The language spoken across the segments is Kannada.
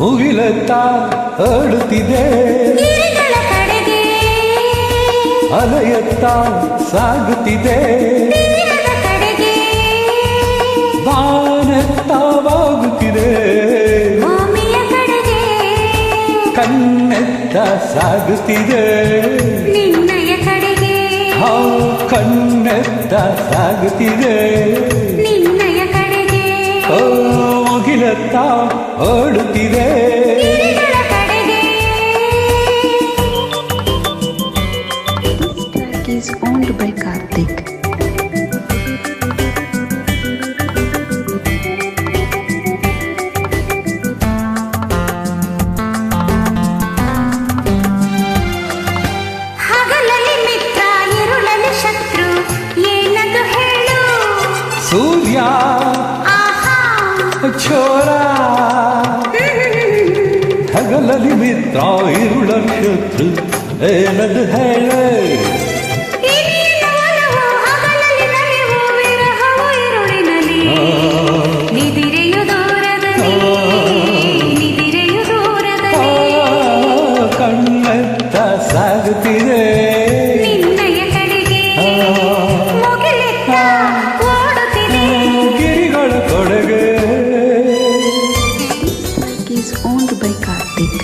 ಮುಗಿಲತ್ತ ಆಡುತ್ತಿದೆ ಗಿರಿಗಳ ಕಡೆಗೆ ಅಲೆಯತ್ತ ಸಾಗುತ್ತಿದೆ ತೀರದ ಕಡೆಗೆ ಬಾನೆತ್ತವಾಗುತ್ತಿದೆ ಭೂಮಿಯ ಕಡೆಗೆ ಕಣ್ಣೆತ್ತ ಸಾಗುತ್ತಿದೆ ನಿನ್ನಯ ಕಡೆಗೆ ಕಣ್ಣೆತ್ತ ಸಾಗುತ್ತಿದೆ ನಿನ್ನಯ ಕಡೆಗೆ ಮುಗಿಲತ್ತ ಓಡುತ್ತಿದೆ ಗಿರಿಗಳ ಕಡೆಗೆ This track is owned by Karthik. ಹಗಲಲ್ಲಿ ಮಿತ್ರ ಇರುಳಲ್ಲಿ ಶತ್ರು ಏನದು ಹೇಳು ಸೂರ್ಯ ಆಹಾ ಚೋರ ಹಗಲಲ್ಲಿ ಮಿತ್ರ ಇರುಳಲ್ಲಿ ಶತ್ರು ಏನದು ಹೇಳೆ ಇನ್ನೇನು ಒಲವು ಹಗಲಲ್ಲಿ ನಲಿವು ವಿರಹವು ಇರುಳಿನಲ್ಲಿ ನಿದಿರೆಯು ದೂರದಲ್ಲಿ ನಿದಿರೆಯು ದೂರದಲ್ಲಿ ಕಣ್ಣೆತ್ತ ಸಾಗುತ್ತಿದೆ ನಿನ್ನಯ ಕಡೆಗೆ ಮುಗಿಲೆತ್ತ ಓಡುತ್ತಿದೆ ಗಿರಿಗಳ ಕೊಡೆಗೆ This track is owned by Karthik.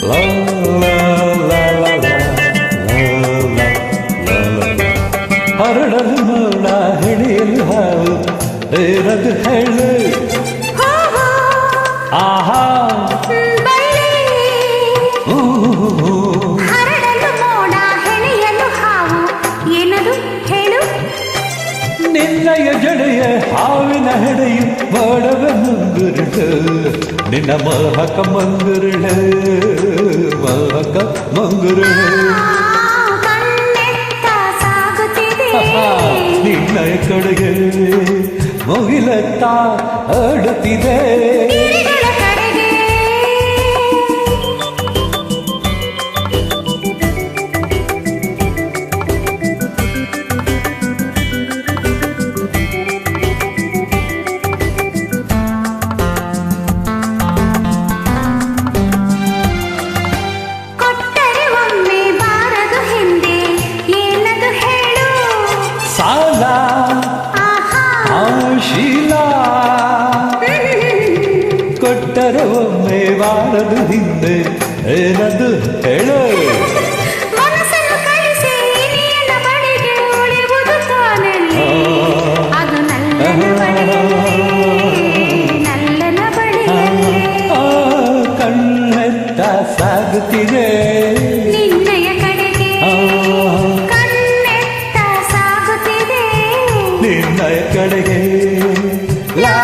ಲಾ ಲಾ ಲಾ ಲಾ ಲಾ ಲಾ ಲಾ ಲಾ. ಹರಡಲು ಮೌನ ಹಿಡಿಯಲು ಹಾವು ಏನದು ಹೇಳು ಹೋ ಹೋ ಆಹಾ ಬಳ್ಳಿ ಊ, ಹರಡಲು ಮೋಡ ಹೆಣೆಯಲು ಹಾವು ಏನದು ಹೇಳು ನಿನ್ನಯ ಜಡೆಯ ಹಾವಿನ ಹೆಡೆಯು ಮಾಡವ ಮಂಗುರುಳು ನಿನ್ನ ಮೋಹಕ ಮಂಗುರುಳು ಮೋಹಕ ಮಂಗುರುಳು ಕಣ್ಣೆತ್ತ ಸಾಗುತ್ತಿದೆ ನಿನ್ನಯ ಕಡೆಗೆ ಮುಗಿಲತ್ತ ಆಡುತ್ತಿದೆ ಗಿರಿಗಳ ಕಡೆಗೆ ಕೊಟ್ಟರೆ ಒಮ್ಮೆ ಬಾರದು ಹಿಂದೆ ಏನದು ಹೇಳು ಸಾಲ ಆಹಾ ಶೀಲ ಕೊಟ್ಟರೆ ಒಮ್ಮೆ ಬಾರದು ಹಿಂದೆ ಏನದು ಹೇಳು ಮನಸ್ಸನ್ನು ಕಳಿಸಿ ನೀನ ಬಳಿಗೆ ಉಳಿಯುವುದು ತಾನಲ್ಲಿ ಅದು ನಲ್ಲನ ಬಳಿಯಲ್ಲಿ ನಲ್ಲನ ಬಳಿಯಲ್ಲಿ ಆ, ಕಣ್ಣೆತ್ತ ಸಾಗುತ್ತಿದೆ ನಿನ್ನಯ ಕಡೆಗೆ ಆ, ಕಣ್ಣೆತ್ತ ಸಾಗುತ್ತಿದೆ ನಿನ್ನಯ ಕಡೆಗೆ ಲಾ